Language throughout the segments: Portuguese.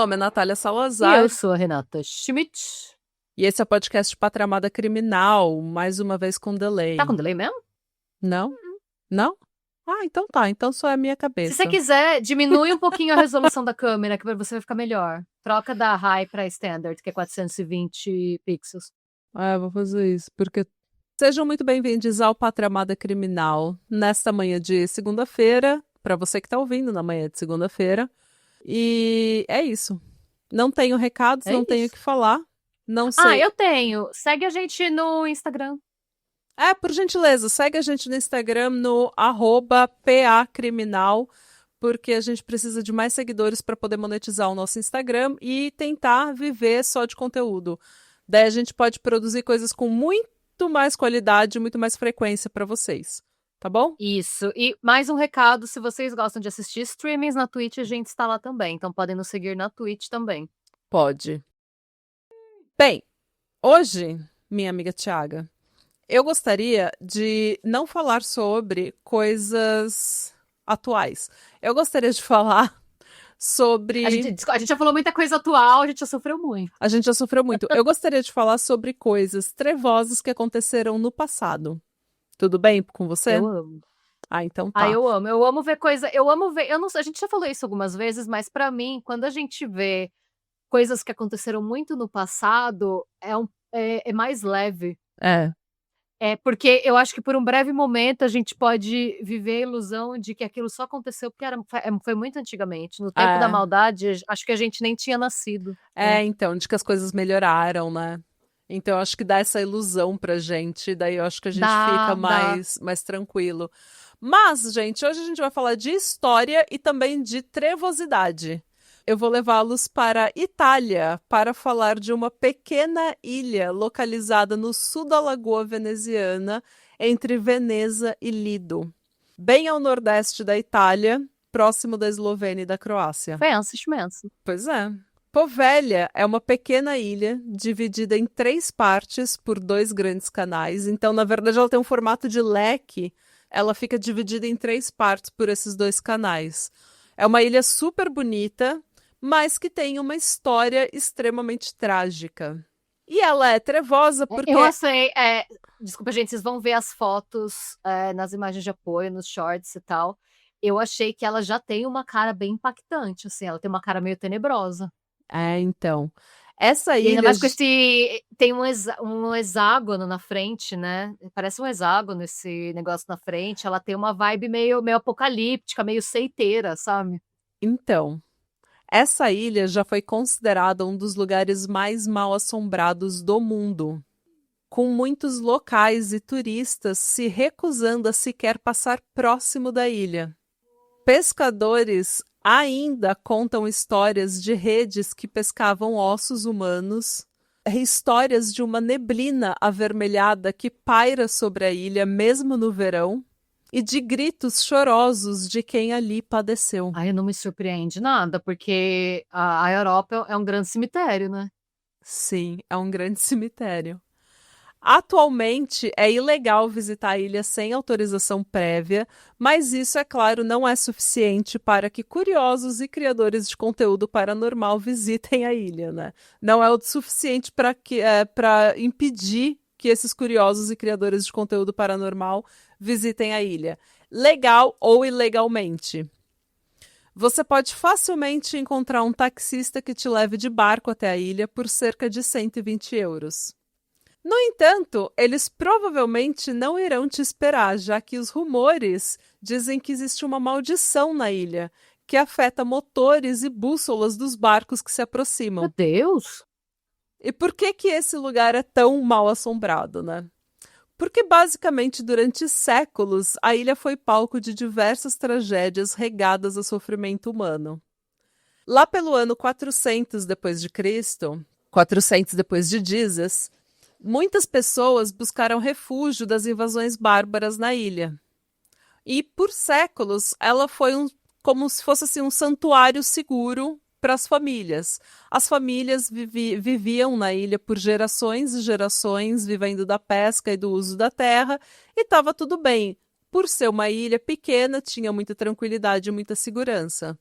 nome é Natália E Salazar eu sou a Renata Schmidt. e esse é o podcast Pátria Amada Criminal, mais uma vez com Tá com delay. delay mesmo? Não? Não? Ah, então tá. Então só é a minha Se você cabeça. quiser, diminui um pouquinho a resolução da câmera, que você vai ficar melhor. Troca da High pra Standard, que é 420 pixels. Ah, eu vou fazer isso, porque... Sejam muito bem-vindos ao Pátria Amada Criminal, nesta manhã de segunda-feira, para você que tá ouvindo na manhã de segunda-feira. E é isso. Não tenho recados, É não tenho o isso. que falar. Não Ah, sei. eu tenho. Segue a gente no Instagram. Por gentileza, segue a gente no Instagram no @pacriminal, porque a gente precisa de mais seguidores para poder monetizar o nosso Instagram e tentar viver só de conteúdo. Daí a gente pode produzir coisas com muito mais qualidade, muito mais frequência para vocês. Tá bom? Isso. E mais um recado, se vocês gostam de assistir streamings na Twitch, a gente está lá também. Então podem nos seguir na Twitch também. Pode. Bem, hoje, minha amiga Tiaga, eu gostaria de não falar sobre coisas atuais. Eu gostaria de falar A gente, sobre. a gente já falou muita coisa atual, a gente já sofreu muito. A gente já sofreu muito. Eu gostaria de falar sobre coisas trevosas que aconteceram no passado. Tudo bem com você? Eu amo. Ah, então Ah, tá. eu amo ver coisa, eu amo ver, eu não, a gente já falou isso algumas vezes, mas pra mim, quando a gente vê coisas que aconteceram muito no passado, é mais leve. É, É porque eu acho que por um breve momento a gente pode viver a ilusão de que aquilo só aconteceu porque foi muito antigamente. No tempo da é, maldade, acho que a gente nem tinha nascido. então, de que as coisas melhoraram, né? Então, eu acho que dá essa ilusão pra gente, daí eu acho que a gente fica Dá. mais tranquilo. Mas, gente, hoje a gente vai falar de história e também de trevosidade. Eu vou levá-los para a Itália para falar de uma pequena ilha localizada no sul da Lagoa Veneziana, entre Veneza e Lido, bem ao nordeste da Itália, próximo da Eslovênia e da Croácia. Pensa, imenso. Pois é. Povelha é uma pequena ilha dividida em três partes por dois grandes canais. Então, na verdade, ela tem um formato de leque. Ela fica dividida em três partes por esses dois canais. É uma ilha super bonita, mas que tem uma história extremamente trágica. E ela é trevosa Eu porque. achei, desculpa, gente, vocês vão ver as fotos nas imagens de apoio, nos shorts e tal. Eu achei que ela já tem uma cara bem impactante, assim, ela tem uma cara meio tenebrosa. Então. Essa E ainda ilha. mais com esse. Tem um hexágono na frente, né? Parece um hexágono esse negócio na frente. Ela tem uma vibe meio apocalíptica, meio seiteira, sabe? Então. Essa ilha já foi considerada um dos lugares mais mal assombrados do mundo, com muitos locais e turistas se recusando a sequer passar próximo da ilha. Pescadores ainda contam histórias de redes que pescavam ossos humanos, histórias de uma neblina avermelhada que paira sobre a ilha mesmo no verão, e de gritos chorosos de quem ali padeceu. Aí não me surpreende nada, porque a Europa é um grande cemitério, né? Sim, é um grande cemitério. Atualmente é ilegal visitar a ilha sem autorização prévia, mas isso, é claro, não é suficiente para que curiosos e criadores de conteúdo paranormal visitem a ilha, né? Não é o suficiente para impedir que esses curiosos e criadores de conteúdo paranormal visitem a ilha, legal ou ilegalmente. Você pode facilmente encontrar um taxista que te leve de barco até a ilha por cerca de 120 euros. No entanto, eles provavelmente não irão te esperar, já que os rumores dizem que existe uma maldição na ilha, que afeta motores e bússolas dos barcos que se Meu aproximam. Deus! E por que que esse lugar é tão mal assombrado, né? Porque basicamente durante séculos a ilha foi palco de diversas tragédias regadas a sofrimento humano. Lá pelo ano 400 depois de Cristo, 400 depois de Jesus, muitas pessoas buscaram refúgio das invasões bárbaras na ilha. E por séculos ela foi como se fosse assim, um santuário seguro para as famílias. As famílias viviam na ilha por gerações e gerações, vivendo da pesca e do uso da terra, e estava tudo bem. Por ser uma ilha pequena, tinha muita tranquilidade e muita segurança.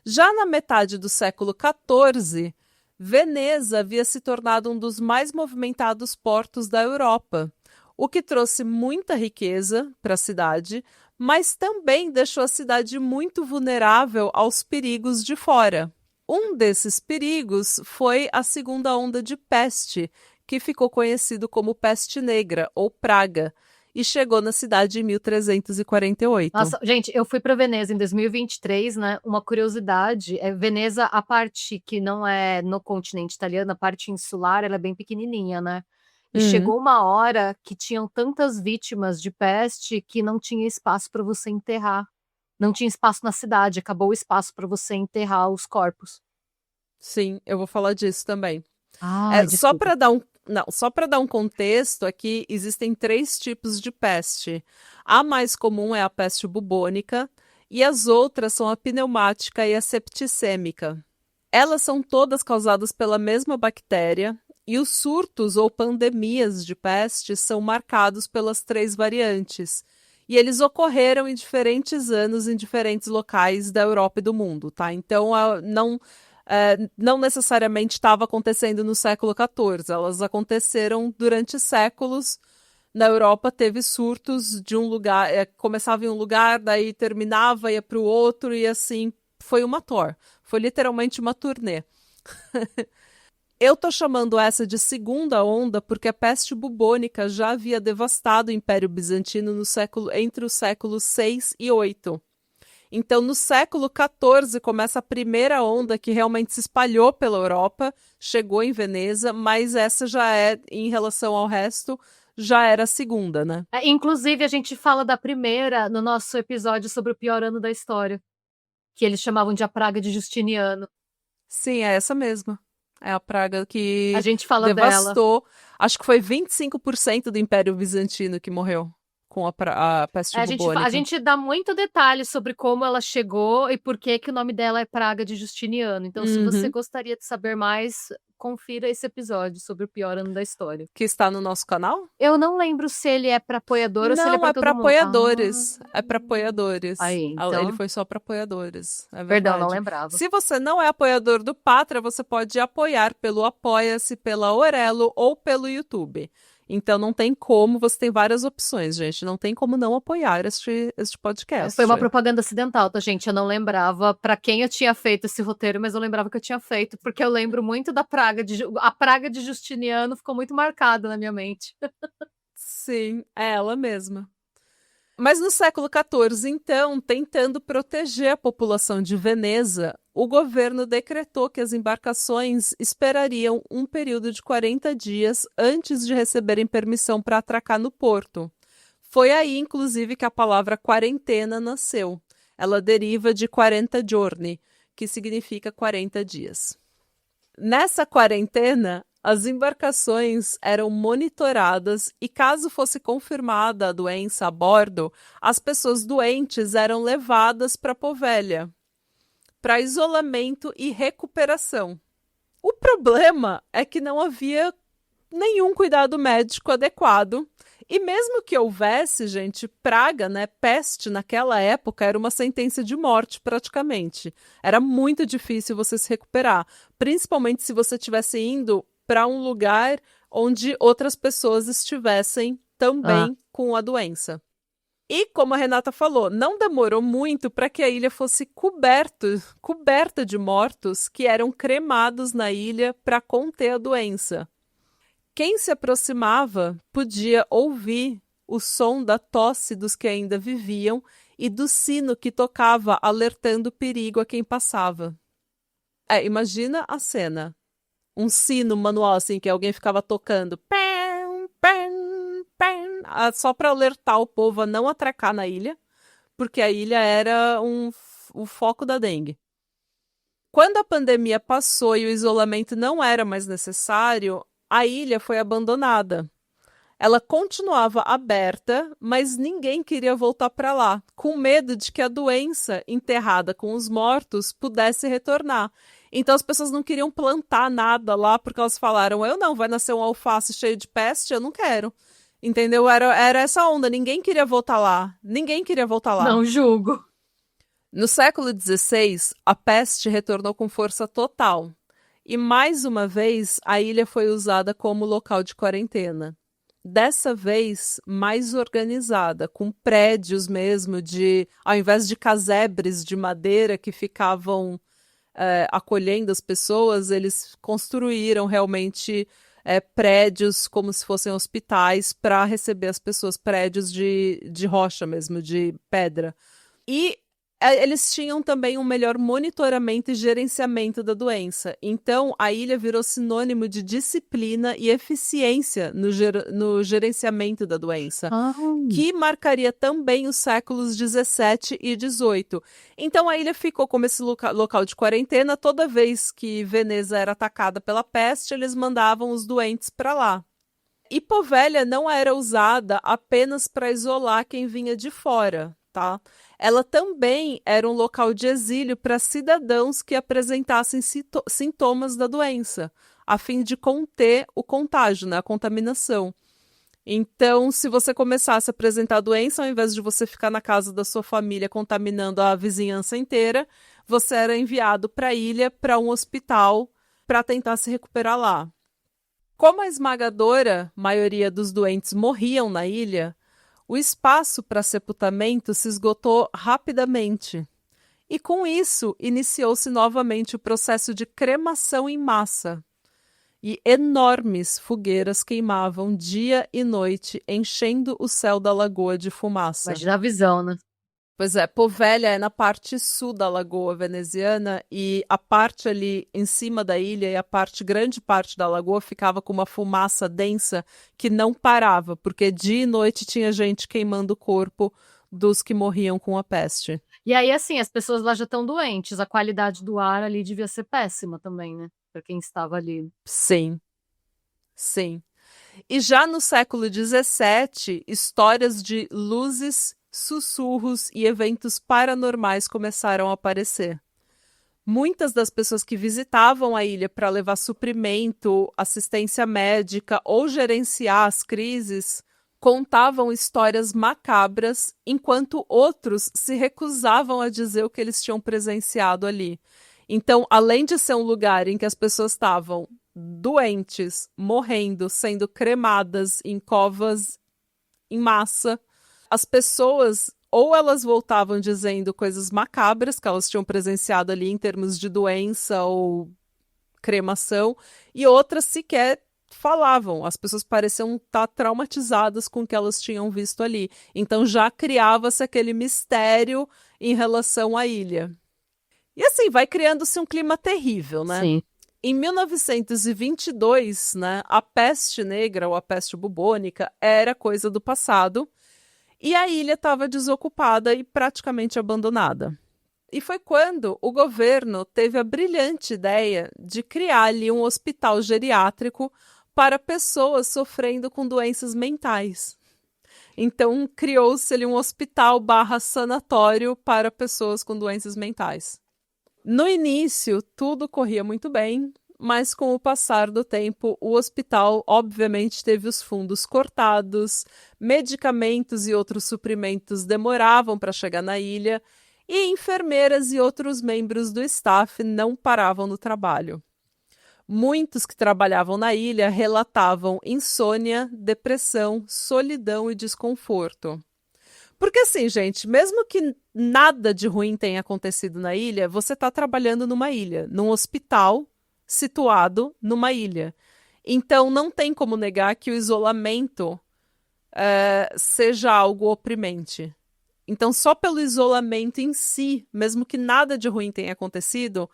Já na metade do século XIV, Veneza havia se tornado um dos mais movimentados portos da Europa, o que trouxe muita riqueza para a cidade, mas também deixou a cidade muito vulnerável aos perigos de fora. Um desses perigos foi a segunda onda de peste, que ficou conhecido como Peste Negra, ou Praga, e chegou na cidade em 1348. Nossa, gente, eu fui para Veneza em 2023, né? Uma curiosidade, Veneza, a parte que não é no continente italiano, a parte insular, ela é bem pequenininha, né? E chegou uma hora que tinham tantas vítimas de peste que não tinha espaço para você enterrar. Não tinha espaço na cidade, acabou o espaço para você enterrar os corpos. Sim, eu vou falar disso também. Ai, Só desculpa. para dar só para dar um contexto, aqui existem 3 tipos de peste. A mais comum é a peste bubônica e as outras são a pneumática e a septicêmica. Elas são todas causadas pela mesma bactéria e os surtos ou pandemias de peste são marcados pelas 3 variantes. E eles ocorreram em diferentes anos em diferentes locais da Europa e do mundo, tá? Então, não necessariamente estava acontecendo no século XIV, elas aconteceram durante séculos. Na Europa teve surtos de um lugar, começava em um lugar, daí terminava, ia para o outro, e assim foi uma tour. Foi literalmente uma turnê. Eu tô chamando essa de segunda onda porque a peste bubônica já havia devastado o Império Bizantino entre os séculos 6 e 8. Então, no século XIV, começa a primeira onda que realmente se espalhou pela Europa, chegou em Veneza, mas essa já é, em relação ao resto, já era a segunda, né? Inclusive, a gente fala da primeira no nosso episódio sobre o pior ano da história, que eles chamavam de a praga de Justiniano. Sim, é essa mesma. É a praga que A gente fala devastou. Acho que foi 25% do Império Bizantino que morreu com a peste bubônica. A gente dá muito detalhe sobre como ela chegou e por que o nome dela é Praga de Justiniano. Então, se você gostaria de saber mais, confira esse episódio sobre o pior ano da história. Que está no nosso canal? Eu não lembro se ele é para apoiador ou se ele é para todo mundo. Não, é para apoiadores. É para apoiadores. Aí, então... Ele foi só para apoiadores. É verdade. Perdão, não lembrava. Se você não é apoiador do Pátria, você pode apoiar pelo Apoia-se, pela Orelo ou pelo YouTube. Então não tem como, você tem várias opções, gente. Não tem como não apoiar este podcast. Foi uma propaganda acidental, tá, gente? Eu não lembrava para quem eu tinha feito esse roteiro, mas eu lembrava que eu tinha feito, porque eu lembro muito da praga a praga de Justiniano ficou muito marcada na minha mente. Sim, é ela mesma. Mas no século XIV, então, tentando proteger a população de Veneza, o governo decretou que as embarcações esperariam um período de 40 dias antes de receberem permissão para atracar no porto. Foi aí, inclusive, que a palavra quarentena nasceu. Ela deriva de 40 giorni, que significa 40 dias. Nessa quarentena, as embarcações eram monitoradas e, caso fosse confirmada a doença a bordo, as pessoas doentes eram levadas para Poveglia, para isolamento e recuperação. O problema é que não havia nenhum cuidado médico adequado. E mesmo que houvesse, gente, praga, né, peste naquela época era uma sentença de morte praticamente. Era muito difícil você se recuperar, principalmente se você estivesse indo para um lugar onde outras pessoas estivessem também com a doença. E como a Renata falou, não demorou muito para que a ilha fosse coberta de mortos que eram cremados na ilha para conter a doença. Quem se aproximava podia ouvir o som da tosse dos que ainda viviam e do sino que tocava alertando perigo a quem passava. Imagina a cena. Um sino manual assim que alguém ficava tocando só para alertar o povo a não atracar na ilha, porque a ilha era o foco da dengue. Quando a pandemia passou e o isolamento não era mais necessário, a ilha foi abandonada. Ela continuava aberta, mas ninguém queria voltar para lá, com medo de que a doença enterrada com os mortos pudesse retornar. Então as pessoas não queriam plantar nada lá, porque elas falaram, vai nascer um alface cheio de peste, eu não quero. Entendeu? Era essa onda, ninguém queria voltar lá. Ninguém queria voltar lá. Não julgo. No século XVI, a peste retornou com força total. E mais uma vez, a ilha foi usada como local de quarentena. Dessa vez, mais organizada, com prédios mesmo ao invés de casebres de madeira que ficavam acolhendo as pessoas, eles construíram realmente prédios como se fossem hospitais para receber as pessoas, prédios de rocha mesmo, de pedra. E eles tinham também um melhor monitoramento e gerenciamento da doença. Então, a ilha virou sinônimo de disciplina e eficiência no gerenciamento da doença, Ah, que marcaria também os séculos 17 e 18. Então, a ilha ficou como esse local de quarentena. Toda vez que Veneza era atacada pela peste, eles mandavam os doentes para lá. E Poveglia não era usada apenas para isolar quem vinha de fora, tá? Ela também era um local de exílio para cidadãos que apresentassem sintomas da doença, a fim de conter o contágio, né, a contaminação. Então, se você começasse a apresentar a doença, ao invés de você ficar na casa da sua família contaminando a vizinhança inteira, você era enviado para a ilha, para um hospital, para tentar se recuperar lá. Como a esmagadora maioria dos doentes morriam na ilha, o espaço para sepultamento se esgotou rapidamente. E com isso, iniciou-se novamente o processo de cremação em massa. E enormes fogueiras queimavam dia e noite, enchendo o céu da lagoa de fumaça. imagina a visão, né? Pois é, Poveglia é na parte sul da lagoa veneziana e a parte ali em cima da ilha e grande parte da lagoa ficava com uma fumaça densa que não parava, porque dia e noite tinha gente queimando o corpo dos que morriam com a peste. E aí, assim, as pessoas lá já estão doentes, a qualidade do ar ali devia ser péssima também, né? Pra quem estava ali. Sim, sim. E já no século XVII, histórias de luzes, sussurros e eventos paranormais começaram a aparecer. Muitas das pessoas que visitavam a ilha para levar suprimento, assistência médica ou gerenciar as crises contavam histórias macabras, enquanto outros se recusavam a dizer o que eles tinham presenciado ali. Então, além de ser um lugar em que as pessoas estavam doentes, morrendo, sendo cremadas em covas em massa, as pessoas ou elas voltavam dizendo coisas macabras que elas tinham presenciado ali em termos de doença ou cremação, e outras sequer falavam. As pessoas pareciam estar traumatizadas com o que elas tinham visto ali. Então já criava-se aquele mistério em relação à ilha. E assim, vai criando-se um clima terrível, né? Sim. Em 1922, né, a peste negra ou a peste bubônica era coisa do passado e a ilha estava desocupada e praticamente abandonada. E foi quando o governo teve a brilhante ideia de criar ali um hospital geriátrico para pessoas sofrendo com doenças mentais. Então, criou-se ali um hospital / sanatório para pessoas com doenças mentais. No início, tudo corria muito bem, mas com o passar do tempo, o hospital obviamente teve os fundos cortados, medicamentos e outros suprimentos demoravam para chegar na ilha, e enfermeiras e outros membros do staff não paravam no trabalho. Muitos que trabalhavam na ilha relatavam insônia, depressão, solidão e desconforto. Porque assim, gente, mesmo que nada de ruim tenha acontecido na ilha, você está trabalhando numa ilha, num hospital situado numa ilha. Então não tem como negar que o isolamento seja algo oprimente. Então só pelo isolamento em si, mesmo que nada de ruim tenha acontecido,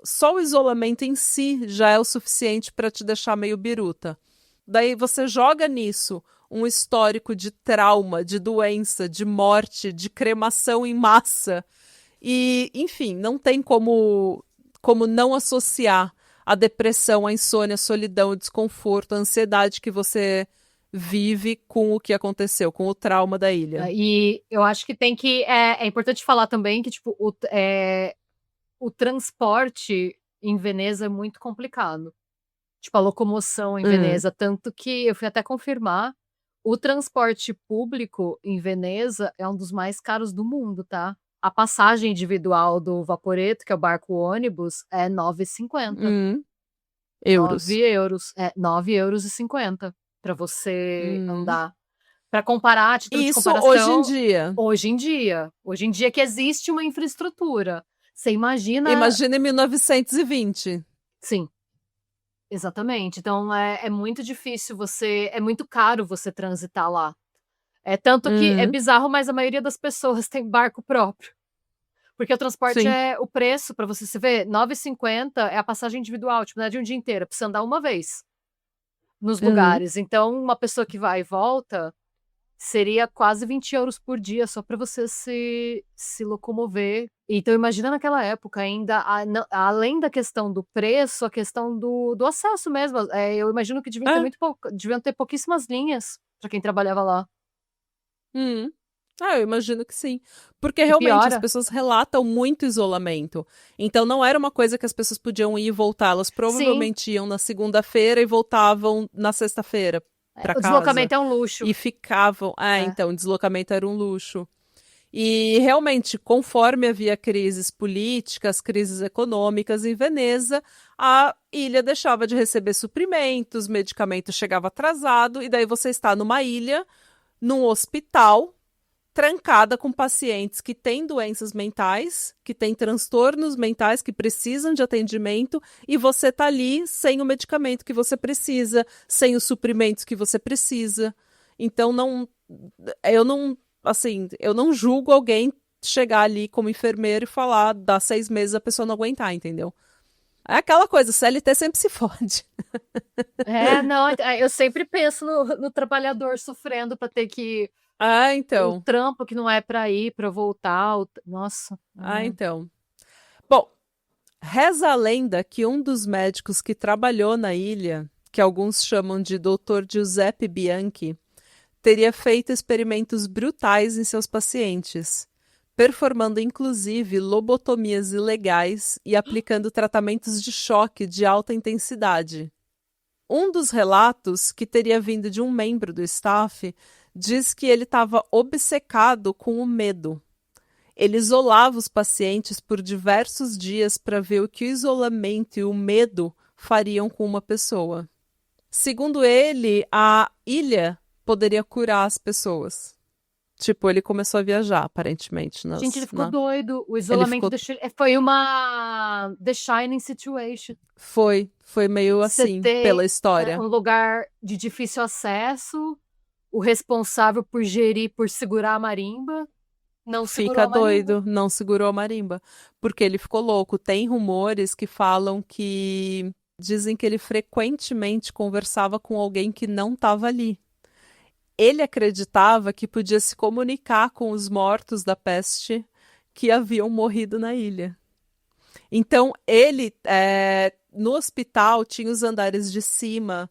só o isolamento em si já é o suficiente para te deixar meio biruta. Daí você joga nisso um histórico de trauma, de doença, de morte, de cremação em massa. E, enfim, não tem como não associar a depressão, a insônia, a solidão, o desconforto, a ansiedade que você vive com o que aconteceu, com o trauma da ilha. E eu acho que tem que. É importante falar também que, tipo, o transporte em Veneza é muito complicado. Tipo, a locomoção em Veneza. Tanto que eu fui até confirmar. O transporte público em Veneza é um dos mais caros do mundo, tá? a passagem individual do Vaporetto, que é o barco ônibus, é 9,50. Euros. 9 euros. É 9,50 € para você Hum. andar. Para comparar, a título de Isso hoje em comparação, dia. hoje em dia que existe uma infraestrutura. Você imagina. Imagina em 1920. Sim, exatamente. Então é muito difícil é muito caro você transitar lá. É tanto que é bizarro, mas a maioria das pessoas tem barco próprio. Porque o transporte Sim. é o preço para você ver, 9,50 é a passagem individual, tipo, não é de um dia inteiro, precisa andar uma vez nos lugares. Então, uma pessoa que vai e volta seria quase 20 € por dia só para você se locomover. Então, imagina naquela época ainda, além da questão do preço, a questão do acesso mesmo. Eu imagino que É. deviam ter pouquíssimas linhas para quem trabalhava lá. Eu imagino que sim. Porque E realmente as piora. pessoas relatam muito isolamento. Então não era uma coisa que as pessoas podiam ir e voltar. Elas Sim, provavelmente iam na segunda-feira e voltavam na sexta-feira para o casa. deslocamento é um luxo. E ficavam. É. Então, o deslocamento era um luxo. E realmente, conforme havia crises políticas, crises econômicas em Veneza, a ilha deixava de receber suprimentos, medicamento chegava atrasado, e daí você está numa ilha, num hospital, trancada com pacientes que têm doenças mentais, que têm transtornos mentais, que precisam de atendimento, e você está ali sem o medicamento que você precisa, sem os suprimentos que você precisa. Então, eu não, assim, eu não julgo alguém chegar ali como enfermeiro e falar, dá 6 meses a pessoa não aguentar, entendeu? É aquela coisa, CLT sempre se fode. Não, eu sempre penso no trabalhador sofrendo para ter que o Então. trampo que não é para ir, para voltar, nossa. Então. Bom, reza a lenda que um dos médicos que trabalhou na ilha, que alguns chamam de Dr. Giuseppe Bianchi, teria feito experimentos brutais em seus pacientes, performando inclusive lobotomias ilegais e aplicando tratamentos de choque de alta intensidade. Um dos relatos, que teria vindo de um membro do staff, diz que ele estava obcecado com o medo. Ele isolava os pacientes por diversos dias para ver o que o isolamento e o medo fariam com uma pessoa. Segundo ele, a ilha poderia curar as pessoas. Tipo, ele começou a viajar, aparentemente. Gente, ele ficou doido. O isolamento foi uma The Shining situation. Foi meio Você assim, ter pela história. um lugar de difícil acesso, o responsável por segurar a marimba, não segurou Fica a marimba. doido, não segurou a marimba. Porque ele ficou louco. Tem rumores que falam que. Dizem que ele frequentemente conversava com alguém que não estava ali. Ele acreditava que podia se comunicar com os mortos da peste que haviam morrido na ilha. Então, ele, no hospital, tinha os andares de cima,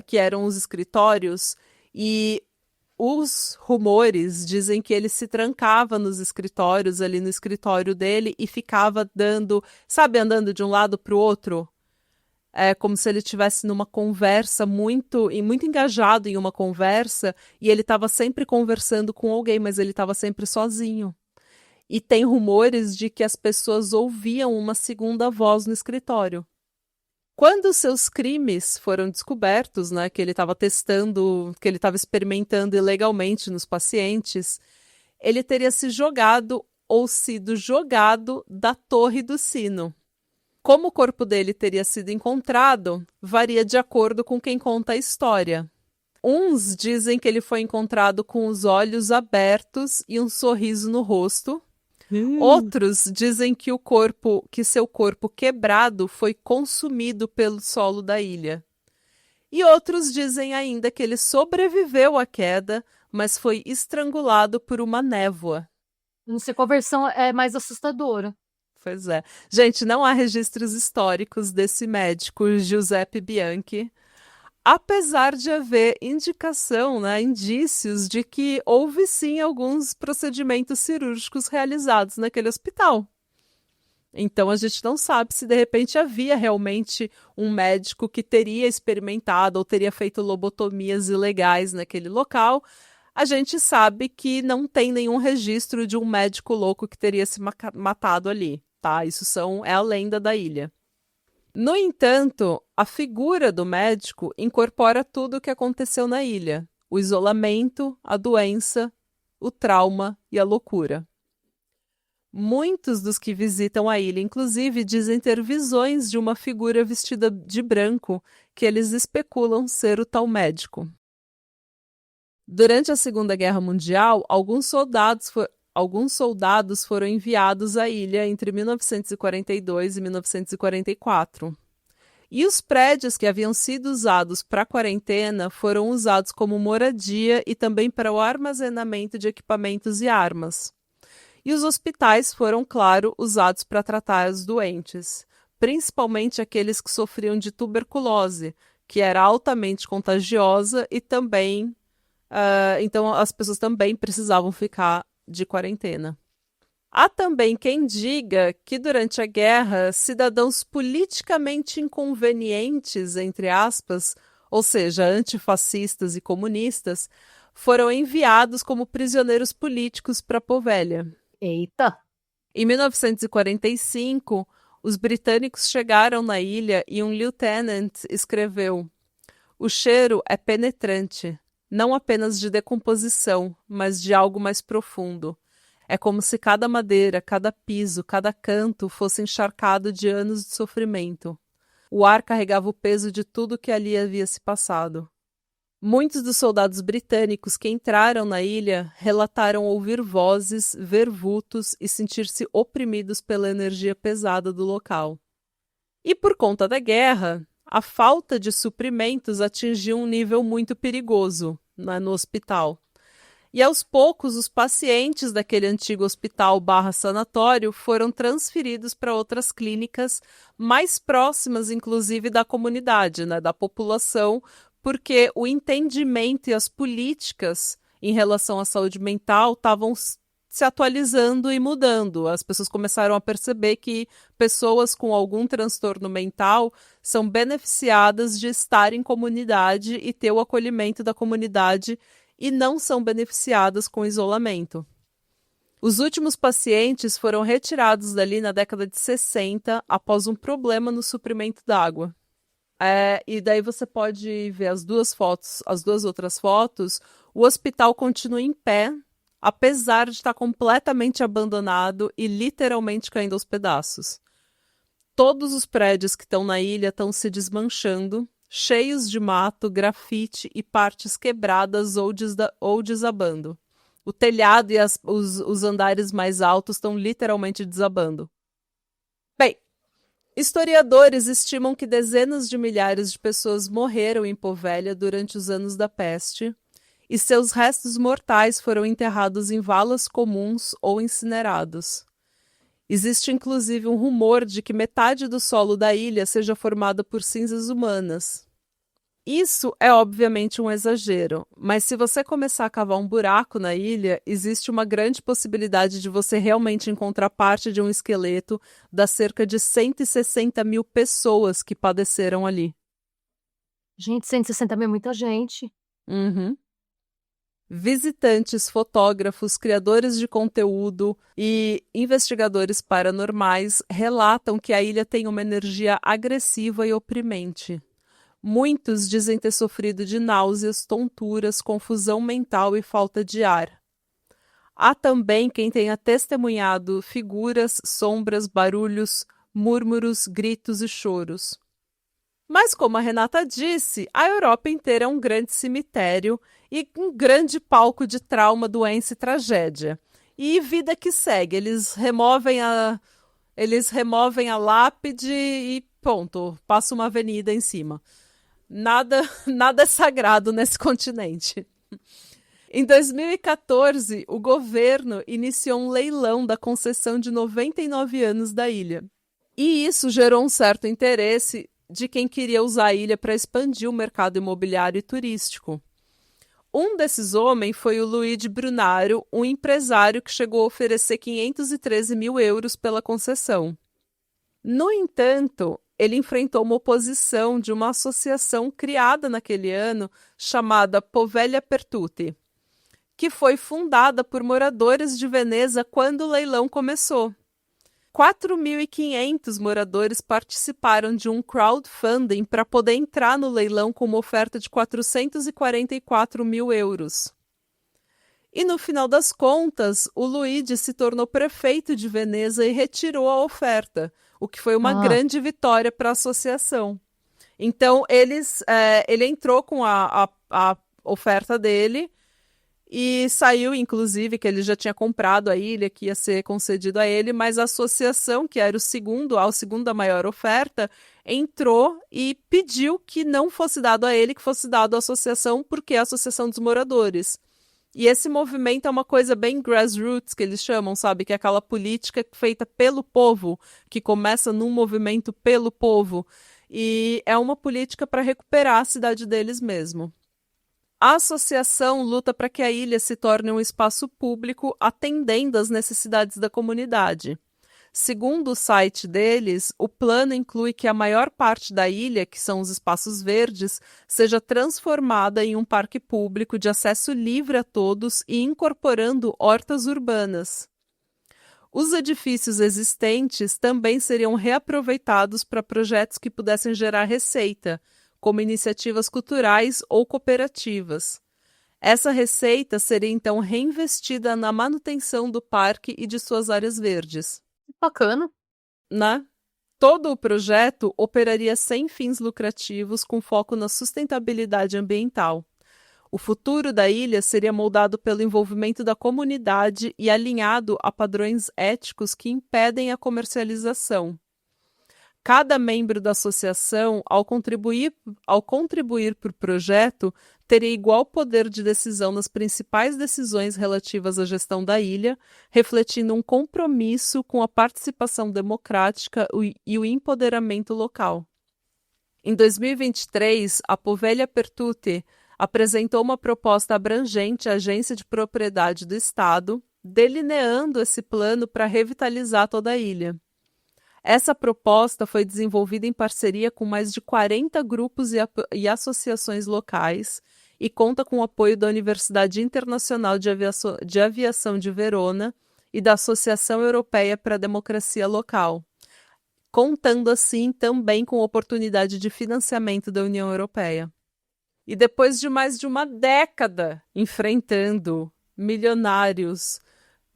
que eram os escritórios, e os rumores dizem que ele se trancava nos escritórios, ali no escritório dele, e ficava andando de um lado para o outro. É como se ele estivesse numa conversa muito engajado em uma conversa, e ele estava sempre conversando com alguém, mas ele estava sempre sozinho. E tem rumores de que as pessoas ouviam uma segunda voz no escritório. Quando seus crimes foram descobertos, né, que ele estava testando, que ele estava experimentando ilegalmente nos pacientes, ele teria se jogado ou sido jogado da Torre do Sino. Como o corpo dele teria sido encontrado, varia de acordo com quem conta a história. Uns dizem que ele foi encontrado com os olhos abertos e um sorriso no rosto. Outros dizem que seu corpo quebrado foi consumido pelo solo da ilha. E outros dizem ainda que ele sobreviveu à queda, mas foi estrangulado por uma névoa. Não sei qual versão é mais assustadora. Pois é. Gente, não há registros históricos desse médico, Giuseppe Bianchi, apesar de haver indicação, né, indícios de que houve sim alguns procedimentos cirúrgicos realizados naquele hospital. Então a gente não sabe se de repente havia realmente um médico que teria experimentado ou teria feito lobotomias ilegais naquele local. a gente sabe que não tem nenhum registro de um médico louco que teria se matado ali, tá? É a lenda da ilha. No entanto, a figura do médico incorpora tudo o que aconteceu na ilha: o isolamento, a doença, o trauma e a loucura. Muitos dos que visitam a ilha, inclusive, dizem ter visões de uma figura vestida de branco que eles especulam ser o tal médico. Durante a Segunda Guerra Mundial, alguns soldados foram enviados à ilha entre 1942 e 1944. E os prédios que haviam sido usados para quarentena foram usados como moradia e também para o armazenamento de equipamentos e armas. E os hospitais foram, claro, usados para tratar os doentes, principalmente aqueles que sofriam de tuberculose, que era altamente contagiosa e também então as pessoas também precisavam ficar de quarentena. Há também quem diga que durante a guerra, cidadãos politicamente inconvenientes, entre aspas, ou seja, antifascistas e comunistas, foram enviados como prisioneiros políticos para Poveglia. Eita! Em 1945, os britânicos chegaram na ilha e um lieutenant escreveu: "O cheiro é penetrante. Não apenas de decomposição, mas de algo mais profundo. É como se cada madeira, cada piso, cada canto fosse encharcado de anos de sofrimento. O ar carregava o peso de tudo que ali havia se passado." Muitos dos soldados britânicos que entraram na ilha relataram ouvir vozes, ver vultos e sentir-se oprimidos pela energia pesada do local. E por conta da guerra, a falta de suprimentos atingiu um nível muito perigoso no hospital. E aos poucos, os pacientes daquele antigo hospital/sanatório foram transferidos para outras clínicas mais próximas, inclusive, da comunidade, da população, porque o entendimento e as políticas em relação à saúde mental estavam se atualizando e mudando. As pessoas começaram a perceber que pessoas com algum transtorno mental são beneficiadas de estar em comunidade e ter o acolhimento da comunidade e não são beneficiadas com isolamento. Os últimos pacientes foram retirados dali na década de 60 após um problema no suprimento d'água. E daí você pode ver as duas outras fotos. O hospital continua em pé, apesar de estar completamente abandonado e literalmente caindo aos pedaços. Todos os prédios que estão na ilha estão se desmanchando, cheios de mato, grafite e partes quebradas ou desabando. O telhado e os andares mais altos estão literalmente desabando. Bem, historiadores estimam que dezenas de milhares de pessoas morreram em Poveglia durante os anos da peste, e seus restos mortais foram enterrados em valas comuns ou incinerados. Existe inclusive um rumor de que metade do solo da ilha seja formada por cinzas humanas. Isso é obviamente um exagero, mas se você começar a cavar um buraco na ilha, existe uma grande possibilidade de você realmente encontrar parte de um esqueleto das cerca de 160 mil pessoas que padeceram ali. Gente, 160 mil é muita gente. Uhum. Visitantes, fotógrafos, criadores de conteúdo e investigadores paranormais relatam que a ilha tem uma energia agressiva e oprimente. Muitos dizem ter sofrido de náuseas, tonturas, confusão mental e falta de ar. Há também quem tenha testemunhado figuras, sombras, barulhos, murmúrios, gritos e choros. Mas, como a Renata disse, a Europa inteira é um grande cemitério e um grande palco de trauma, doença e tragédia. E vida que segue. Eles removem a lápide e ponto, passa uma avenida em cima. Nada é sagrado nesse continente. Em 2014, o governo iniciou um leilão da concessão de 99 anos da ilha. E isso gerou um certo interesse de quem queria usar a ilha para expandir o mercado imobiliário e turístico. Um desses homens foi o Luigi Brunaro, um empresário que chegou a oferecer 513 mil euros pela concessão. No entanto, ele enfrentou uma oposição de uma associação criada naquele ano chamada Poveglia per Tutti, que foi fundada por moradores de Veneza quando o leilão começou. 4.500 moradores participaram de um crowdfunding para poder entrar no leilão com uma oferta de 444 mil euros. E no final das contas, o Luigi se tornou prefeito de Veneza e retirou a oferta, o que foi uma grande vitória para a associação. Então, ele entrou com a oferta dele e saiu, inclusive, que ele já tinha comprado a ilha, que ia ser concedido a ele, mas a associação, que era a segunda maior oferta, entrou e pediu que não fosse dado a ele, que fosse dado à associação, porque é a Associação dos Moradores. E esse movimento é uma coisa bem grassroots, que eles chamam, sabe? Que é aquela política feita pelo povo, que começa num movimento pelo povo. E é uma política para recuperar a cidade deles mesmo. A associação luta para que a ilha se torne um espaço público atendendo às necessidades da comunidade. Segundo o site deles, o plano inclui que a maior parte da ilha, que são os espaços verdes, seja transformada em um parque público de acesso livre a todos e incorporando hortas urbanas. Os edifícios existentes também seriam reaproveitados para projetos que pudessem gerar receita, como iniciativas culturais ou cooperativas. Essa receita seria então reinvestida na manutenção do parque e de suas áreas verdes. Bacana. Né? Todo o projeto operaria sem fins lucrativos, com foco na sustentabilidade ambiental. O futuro da ilha seria moldado pelo envolvimento da comunidade e alinhado a padrões éticos que impedem a comercialização. Cada membro da associação, ao contribuir para o projeto, teria igual poder de decisão nas principais decisões relativas à gestão da ilha, refletindo um compromisso com a participação democrática e o empoderamento local. Em 2023, a Poveglia Pertutti apresentou uma proposta abrangente à Agência de Propriedade do Estado, delineando esse plano para revitalizar toda a ilha. Essa proposta foi desenvolvida em parceria com mais de 40 grupos e associações locais e conta com o apoio da Universidade Internacional de Aviação de Verona e da Associação Europeia para a Democracia Local, contando assim também com oportunidade de financiamento da União Europeia. E depois de mais de uma década enfrentando milionários,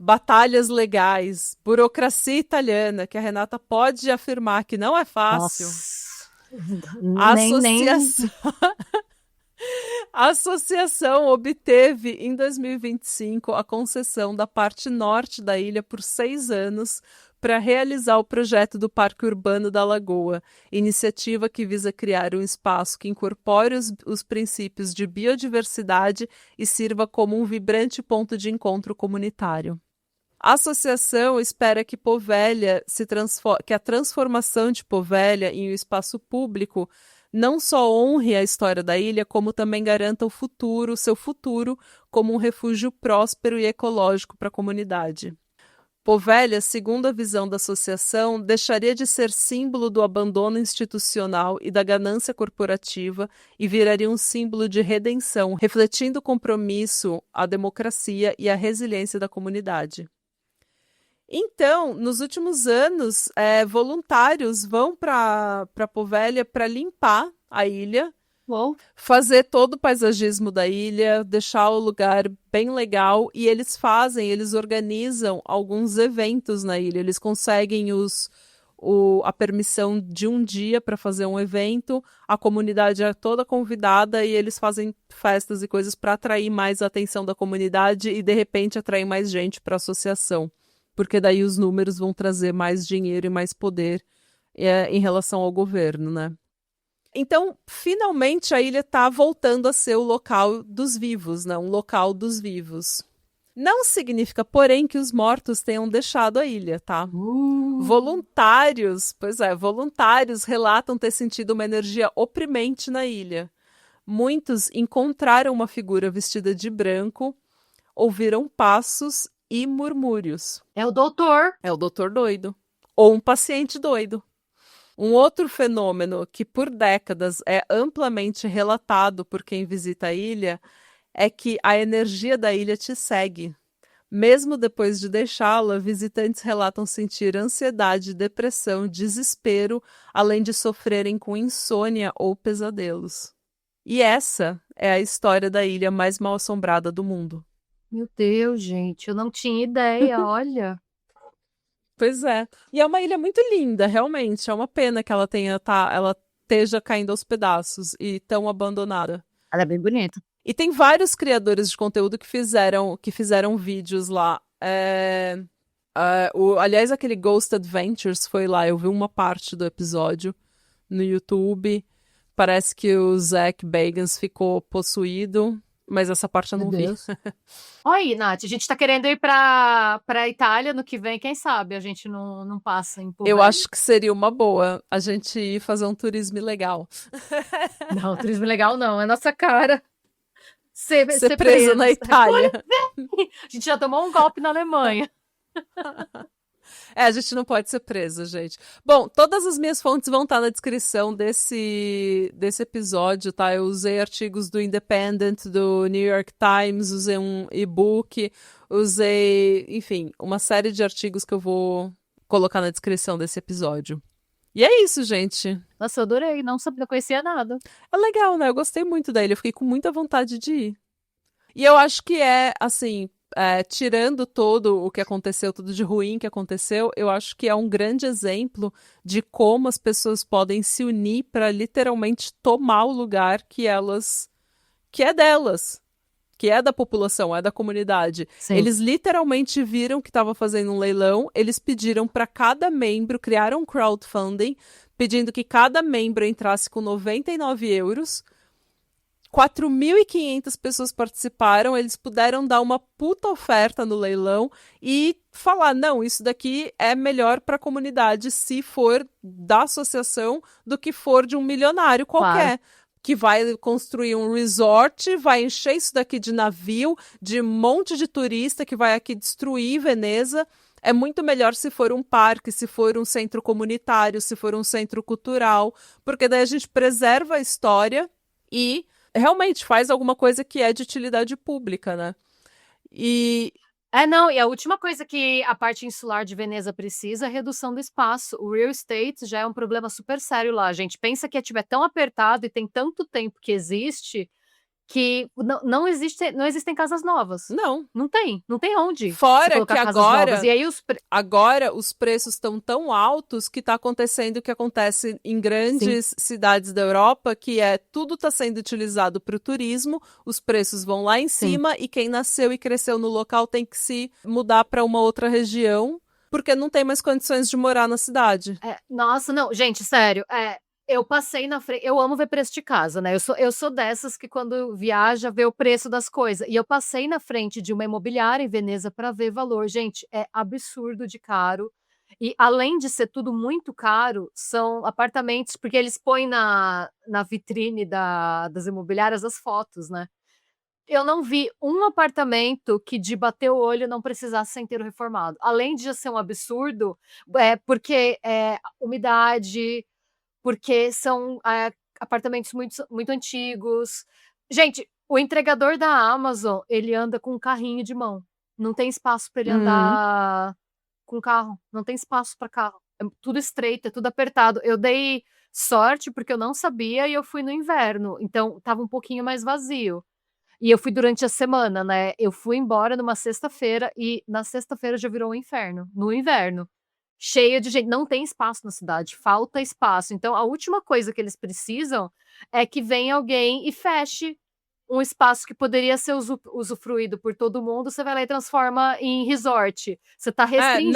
batalhas legais, burocracia italiana, que a Renata pode afirmar que não é fácil. A associação obteve, em 2025, a concessão da parte norte da ilha por 6 anos para realizar o projeto do Parque Urbano da Lagoa, iniciativa que visa criar um espaço que incorpore os princípios de biodiversidade e sirva como um vibrante ponto de encontro comunitário. A associação espera que a transformação de Poveglia em um espaço público não só honre a história da ilha, como também garanta seu futuro como um refúgio próspero e ecológico para a comunidade. Poveglia, segundo a visão da associação, deixaria de ser símbolo do abandono institucional e da ganância corporativa e viraria um símbolo de redenção, refletindo o compromisso, a democracia e a resiliência da comunidade. Então, nos últimos anos, voluntários vão para Poveglia para limpar a ilha, fazer todo o paisagismo da ilha, deixar o lugar bem legal, e eles organizam alguns eventos na ilha. Eles conseguem a permissão de um dia para fazer um evento, a comunidade é toda convidada e eles fazem festas e coisas para atrair mais a atenção da comunidade e, de repente, atrair mais gente para a associação. Porque daí os números vão trazer mais dinheiro e mais poder em relação ao governo, né? Então, finalmente, a ilha está voltando a ser o local dos vivos, né? Um local dos vivos. Não significa, porém, que os mortos tenham deixado a ilha, tá? Voluntários relatam ter sentido uma energia oprimente na ilha. Muitos encontraram uma figura vestida de branco, ouviram passos e murmúrios. É o doutor. É o doutor doido. Ou um paciente doido. Um outro fenômeno que por décadas é amplamente relatado por quem visita a ilha é que a energia da ilha te segue. Mesmo depois de deixá-la, visitantes relatam sentir ansiedade, depressão, desespero, além de sofrerem com insônia ou pesadelos. E essa é a história da ilha mais mal-assombrada do mundo. Meu Deus, gente, eu não tinha ideia, olha. Pois é. E é uma ilha muito linda, realmente. É uma pena que ela ela esteja caindo aos pedaços e tão abandonada. Ela é bem bonita. E tem vários criadores de conteúdo que fizeram vídeos lá. Aliás, aquele Ghost Adventures foi lá. Eu vi uma parte do episódio no YouTube. Parece que o Zach Bagans ficou possuído, mas essa parte eu Meu não vi. Deus. Olha aí, Nath, a gente tá querendo ir pra Itália no que vem, quem sabe a gente não passa em Porto Eu Velho. acho que seria uma boa a gente ir fazer um turismo legal. Não, turismo legal não, é nossa cara. Ser Ser preso preso. na Itália. A gente já tomou um golpe na Alemanha. A gente não pode ser preso, gente. Bom, todas as minhas fontes vão estar na descrição desse episódio, tá? Eu usei artigos do Independent, do New York Times, usei um e-book, usei, enfim, uma série de artigos que eu vou colocar na descrição desse episódio. E é isso, gente. Nossa, eu adorei, não sabia, não conhecia nada. É legal, né? Eu gostei muito da ilha, eu fiquei com muita vontade de ir. E eu acho que assim, tirando todo o que aconteceu, tudo de ruim que aconteceu, eu acho que é um grande exemplo de como as pessoas podem se unir para literalmente tomar o lugar que é delas, que é da população, é da comunidade. Sim. Eles literalmente viram que estava fazendo um leilão, eles pediram para cada membro, criaram um crowdfunding, pedindo que cada membro entrasse com 99 euros. 4.500 pessoas participaram, eles puderam dar uma puta oferta no leilão e falar, não, isso daqui é melhor para a comunidade se for da associação do que for de um milionário qualquer. Claro. Que vai construir um resort, vai encher isso daqui de navio, de um monte de turista que vai aqui destruir Veneza. É muito melhor se for um parque, se for um centro comunitário, se for um centro cultural, porque daí a gente preserva a história e realmente faz alguma coisa que é de utilidade pública, né? E a última coisa que a parte insular de Veneza precisa é redução do espaço. O real estate já é um problema super sério lá, gente. Pensa que é tão apertado e tem tanto tempo que existe que não existem casas novas. Não tem onde. Fora que agora, e aí agora os preços estão tão altos que está acontecendo o que acontece em grandes cidades da Europa, que tudo está sendo utilizado para o turismo, os preços vão lá em cima e quem nasceu e cresceu no local tem que se mudar para uma outra região, porque não tem mais condições de morar na cidade. Nossa, não, gente, sério, eu passei na frente, eu amo ver preço de casa, né? Eu sou dessas que quando viaja vê o preço das coisas. E eu passei na frente de uma imobiliária em Veneza para ver valor. Gente, é absurdo de caro. E além de ser tudo muito caro, são apartamentos, porque eles põem na vitrine das imobiliárias as fotos, né? Eu não vi um apartamento que de bater o olho não precisasse ser inteiro reformado. Além de ser um absurdo, porque umidade, porque são apartamentos muito antigos. Gente, o entregador da Amazon, ele anda com um carrinho de mão. Não tem espaço para ele andar com carro. Não tem espaço para carro. É tudo estreito, é tudo apertado. Eu dei sorte porque eu não sabia e eu fui no inverno. Então, estava um pouquinho mais vazio. E eu fui durante a semana, né? Eu fui embora numa sexta-feira e na sexta-feira já virou um inferno. No inverno. Cheia de gente, não tem espaço na cidade, falta espaço. Então, a última coisa que eles precisam é que venha alguém e feche um espaço que poderia ser usufruído por todo mundo, você vai lá e transforma em resort. Você está restringindo...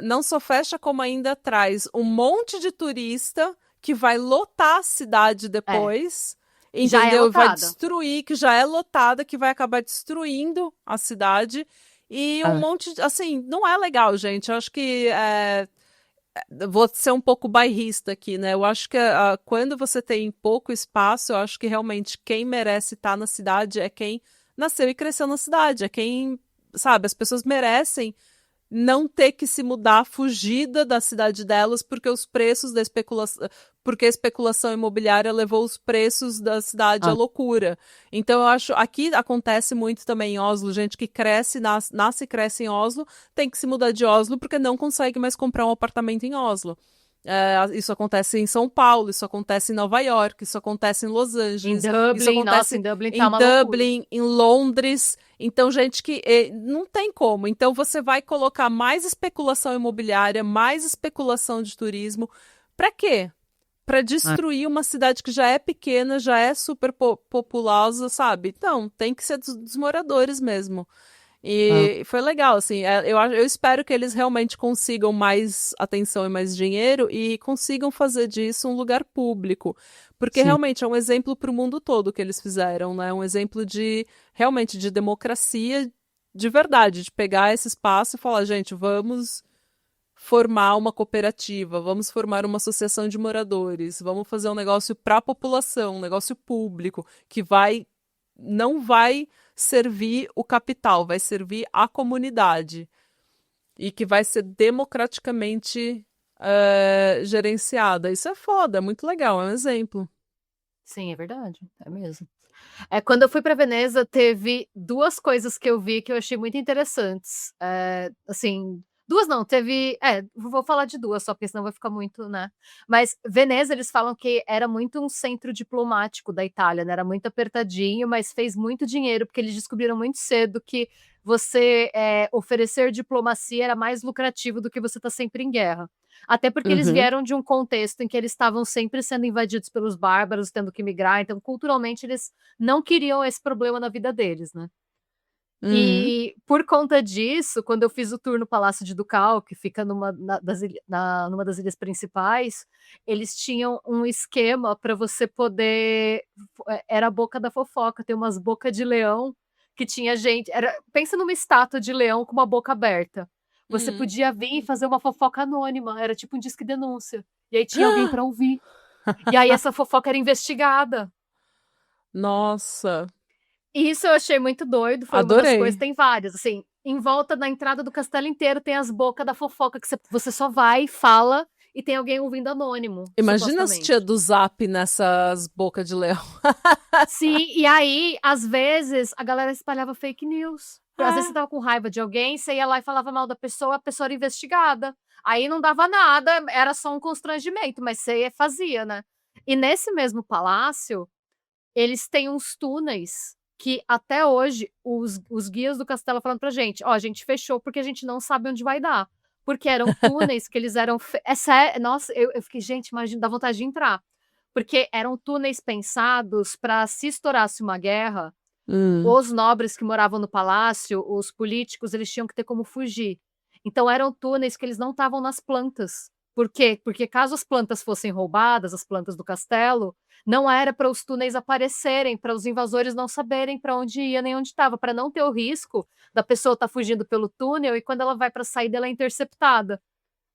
Não só fecha, como ainda traz um monte de turista que vai lotar a cidade depois... Entendeu? Vai destruir, que já é lotada, que vai acabar destruindo a cidade. E um monte de... Assim, não é legal, gente. Eu acho que... vou ser um pouco bairrista aqui, né? Eu acho que quando você tem pouco espaço, eu acho que realmente quem merece estar na cidade é quem nasceu e cresceu na cidade. É quem... Sabe, as pessoas merecem não ter que se mudar, fugida da cidade delas, porque os preços da especulação... porque a especulação imobiliária levou os preços da cidade à loucura. Então eu acho, aqui acontece muito também em Oslo, gente que nasce e cresce em Oslo, tem que se mudar de Oslo porque não consegue mais comprar um apartamento em Oslo. Isso acontece em São Paulo, isso acontece em Nova York, isso acontece em Los Em Angeles, isso Dublin, nossa, acontece em Dublin tá em uma loucura. Dublin, em Londres. Então, gente que não tem como. Então, você vai colocar mais especulação imobiliária, mais especulação de turismo. Para quê? Para destruir uma cidade que já é pequena, já é super populosa, sabe? Então, tem que ser dos moradores mesmo. E foi legal, assim, eu espero que eles realmente consigam mais atenção e mais dinheiro e consigam fazer disso um lugar público, porque Sim. realmente é um exemplo para o mundo todo que eles fizeram, né? Um exemplo de realmente de democracia de verdade, de pegar esse espaço e falar, gente, vamos formar uma cooperativa, vamos formar uma associação de moradores, vamos fazer um negócio para a população, um negócio público que não vai servir o capital, vai servir a comunidade e que vai ser democraticamente gerenciada. Isso é foda, é muito legal, é um exemplo. Sim, é verdade, é mesmo. Quando eu fui para Veneza, teve 2 coisas que eu vi que eu achei muito interessantes. Assim, 2 não, teve vou falar de 2 só, porque senão vai ficar muito, né. Mas Veneza, eles falam que era muito um centro diplomático da Itália, né, era muito apertadinho, mas fez muito dinheiro, porque eles descobriram muito cedo que você, oferecer diplomacia era mais lucrativo do que você estar sempre em guerra. Até porque eles Uhum, vieram de um contexto em que eles estavam sempre sendo invadidos pelos bárbaros, tendo que migrar, então culturalmente eles não queriam esse problema na vida deles, né. uhum, E por conta disso, quando eu fiz o tour no Palácio de Ducal, que fica numa das ilhas principais, eles tinham um esquema para você poder era a boca da fofoca, tem umas boca de leão que tinha gente pensa numa estátua de leão com uma boca aberta. Você uhum. podia vir e fazer uma fofoca anônima, era tipo um disque denúncia, e aí tinha alguém para ouvir. E aí essa fofoca era investigada. Nossa, E isso eu achei muito doido, foi uma das coisas adorei. tem várias, assim, em volta da entrada do castelo inteiro tem as bocas da fofoca que você só vai, fala e tem alguém ouvindo anônimo, Imagina as tia supostamente. do Zap nessas bocas de leão. Sim, e aí, às vezes, a galera espalhava fake news. Às vezes você Ah, estava com raiva de alguém, você ia lá e falava mal da pessoa, a pessoa era investigada. Aí não dava nada, era só um constrangimento, mas você fazia, né. E nesse mesmo palácio, eles têm uns túneis que até hoje os guias do castelo falando pra gente: "Ó, a gente fechou porque a gente não sabe onde vai dar". Porque eram túneis que eles eram nossa, eu fiquei: "Gente, imagina, dá vontade de entrar". Porque eram túneis pensados para se estourasse uma guerra, hum, os nobres que moravam no palácio, os políticos, eles tinham que ter como fugir. Então eram túneis que eles não estavam nas plantas. Por quê? Porque caso as plantas fossem roubadas, as plantas do castelo, não era para os túneis aparecerem, para os invasores não saberem para onde ia nem onde estava, para não ter o risco da pessoa estar fugindo pelo túnel e quando ela vai para a saída ela é interceptada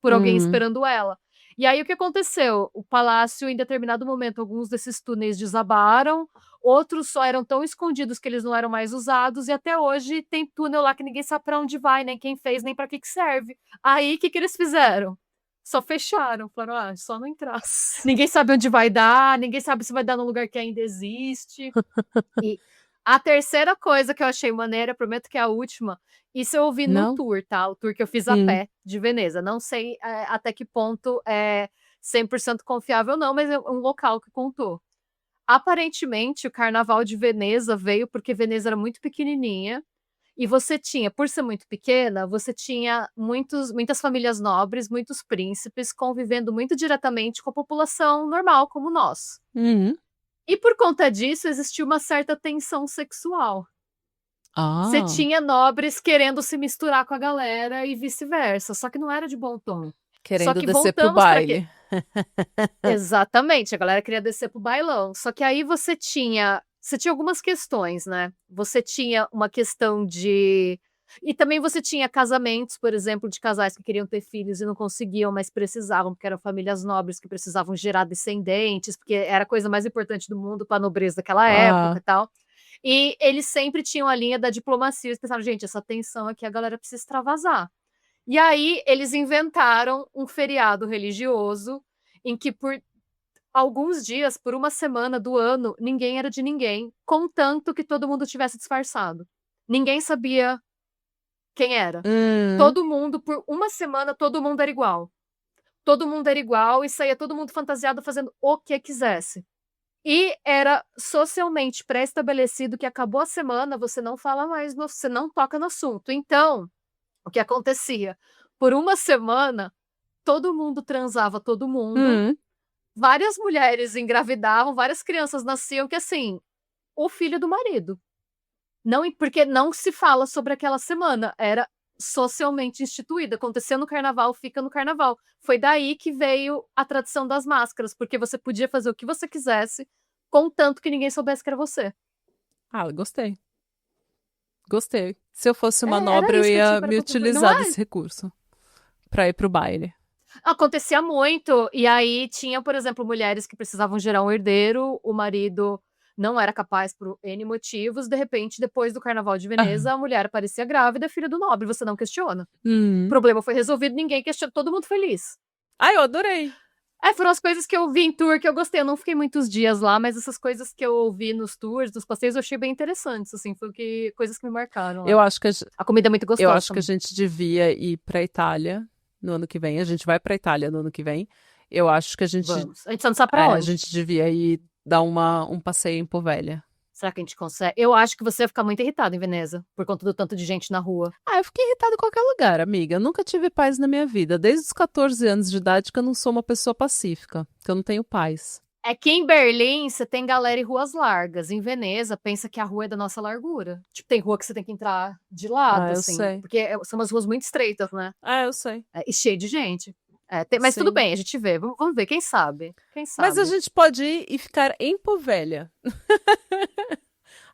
por alguém hum. esperando ela. E aí o que aconteceu? O palácio, em determinado momento, alguns desses túneis desabaram, outros só eram tão escondidos que eles não eram mais usados, e até hoje tem túnel lá que ninguém sabe para onde vai, nem quem fez, nem para que que serve. Aí o que que eles fizeram? Só fecharam, falaram: "Ah, só não entrar". Ninguém sabe onde vai dar, ninguém sabe se vai dar num lugar que ainda existe. E a terceira coisa que eu achei maneira, prometo que é a última, isso eu ouvi no Não? tour, tá, o tour que eu fiz a Hum. pé de Veneza, não sei, até que ponto é 100% confiável não, mas é um local que contou. Aparentemente o carnaval de Veneza veio porque Veneza era muito pequenininha, e você tinha por ser muito pequena, você tinha muitas famílias nobres, muitos príncipes convivendo muito diretamente com a população normal como nós. Uhum. E por conta disso existia uma certa tensão sexual. Você Ah, tinha nobres querendo se misturar com a galera e vice-versa, só que não era de bom tom. Só querendo que descer pro voltamos para quê? baile. Exatamente, a galera queria descer para o bailão, só que aí você tinha algumas questões, né, você tinha uma questão de e também você tinha casamentos, por exemplo, de casais que queriam ter filhos e não conseguiam, mas precisavam, porque eram famílias nobres que precisavam gerar descendentes, porque era a coisa mais importante do mundo para a nobreza daquela época Ah, e tal. E eles sempre tinham a linha da diplomacia, eles pensavam: "Gente, essa tensão aqui a galera precisa extravasar". E aí eles inventaram um feriado religioso em que por alguns dias, por uma semana do ano, ninguém era de ninguém, contanto que todo mundo tivesse disfarçado. Ninguém sabia quem era. Todo mundo, por uma semana, todo mundo era igual. Todo mundo era igual e saía todo mundo fantasiado fazendo o que quisesse. E era socialmente pré-estabelecido que acabou a semana, você não fala mais, você não toca no assunto. Então, o que acontecia? Por uma semana, todo mundo transava todo mundo, várias mulheres engravidavam, várias crianças nasciam, que assim, o filho do marido. Não, porque não se fala sobre aquela semana, era socialmente instituída. Aconteceu no carnaval, fica no carnaval. Foi daí que veio a tradição das máscaras, porque você podia fazer o que você quisesse, contanto que ninguém soubesse que era você. Ah, gostei. Gostei. Se eu fosse uma Era nobre, eu isso que eu tinha ia para me contribuir, não utilizar é? desse recurso pra ir pro baile. Acontecia muito, e aí tinha, por exemplo, mulheres que precisavam gerar um herdeiro, o marido não era capaz por N motivos, de repente, depois do Carnaval de Veneza, a mulher aparecia grávida, filha do nobre, você não questiona. O problema foi resolvido, ninguém questionou, todo mundo feliz. Ah, eu adorei. Foram as coisas que eu vi em tour que eu gostei. Eu não fiquei muitos dias lá, mas essas coisas que eu ouvi nos tours, nos passeios, eu achei bem interessantes, assim, coisas que me marcaram lá. Eu acho que A comida é muito gostosa. eu acho que a gente devia ir pra Itália no ano que vem. A gente vai pra Itália no ano que vem. Eu acho que a gente, Vamos. A gente só não sabe pra a onde. gente devia ir dar um passeio em Poveglia. Será que a gente consegue? Eu acho que você ia ficar muito irritado em Veneza, por conta do tanto de gente na rua. Ah, eu fiquei irritada em qualquer lugar, amiga. Eu nunca tive paz na minha vida. Desde os 14 anos de idade que eu não sou uma pessoa pacífica, que eu não tenho paz. É que em Berlim você tem galera e ruas largas. Em Veneza, pensa que a rua é da nossa largura. Tipo, tem rua que você tem que entrar de lado, Ah, eu assim. sei. Porque são umas ruas muito estreitas, né? Ah, eu sei. E cheio de gente. Mas Sim. tudo bem, a gente vê. Vamos ver, quem sabe? Quem sabe? Mas a gente pode ir e ficar em Poveglia.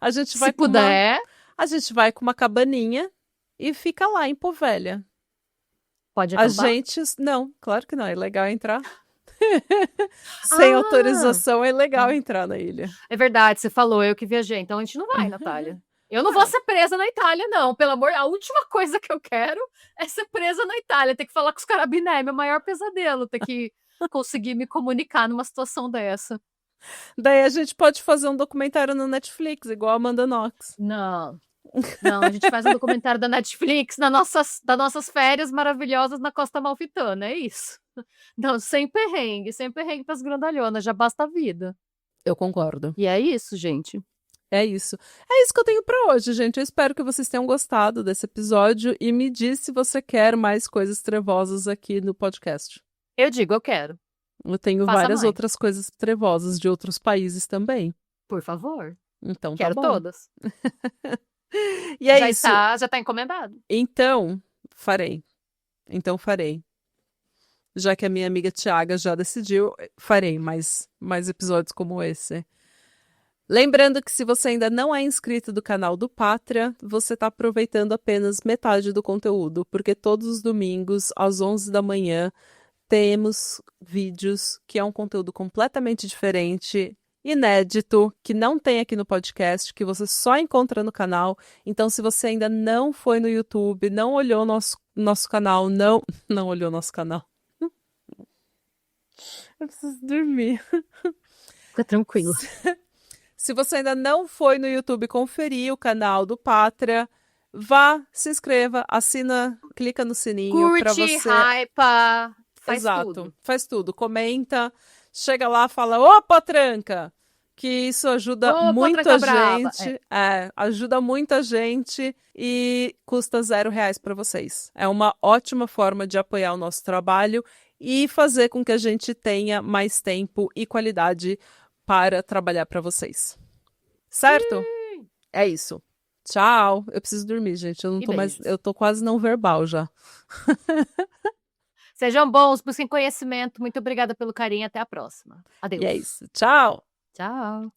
A gente vai Se puder, a gente vai com uma cabaninha e fica lá em Poveglia. pode A acabar. gente. Não, claro que não. É legal entrar. Sem autorização é legal entrar na ilha. É verdade, você falou, eu que viajei. Então a gente não vai, Natália. Eu não vou ser presa na Itália, não. Pelo amor, a última coisa que eu quero é ser presa na Itália. Ter que falar com os carabineiros, é meu maior pesadelo. Ter que conseguir me comunicar numa situação dessa. Daí a gente pode fazer um documentário no Netflix, igual a Amanda Knox. Não. Não, a gente faz um documentário da Netflix das nossas férias maravilhosas na Costa Amalfitana, é isso. Não, sem perrengue pras grandalhonas, já basta a vida. Eu concordo. E é isso, gente. É isso. É isso que eu tenho pra hoje, gente. Eu espero que vocês tenham gostado desse episódio e me diz se você quer mais coisas trevosas aqui no podcast. Eu digo, eu quero. Eu tenho Faça várias mais. outras coisas trevosas de outros países também. Por favor. Então Quero tá bom. todas. E é isso. Já tá encomendado. Então, farei. Já que a minha amiga Tiaga já decidiu, farei mais episódios como esse. Lembrando que se você ainda não é inscrito do canal do Pátria, você está aproveitando apenas metade do conteúdo, porque todos os domingos, às 11 da manhã, temos vídeos que é um conteúdo completamente diferente, inédito, que não tem aqui no podcast, que você só encontra no canal. Então, se você ainda não foi no YouTube, não olhou nosso canal, não olhou nosso canal. Eu preciso dormir. Fica tranquilo. Se você ainda não foi no YouTube conferir o canal do Pátria, vá, se inscreva, assina, clica no sininho para Curte, você. hypa, faz Exato, tudo. faz tudo. Comenta, chega lá, fala, ô Potranca! Que isso ajuda muito a gente. Ajuda muita gente e custa R$0 para vocês. É uma ótima forma de apoiar o nosso trabalho e fazer com que a gente tenha mais tempo e qualidade para trabalhar para vocês. Certo? Sim. É isso. Tchau. Eu preciso dormir, gente. Eu não tô mais. Eu tô quase não verbal já. Sejam bons, busquem conhecimento. Muito obrigada pelo carinho. Até a próxima. Adeus. E é isso. Tchau. Tchau.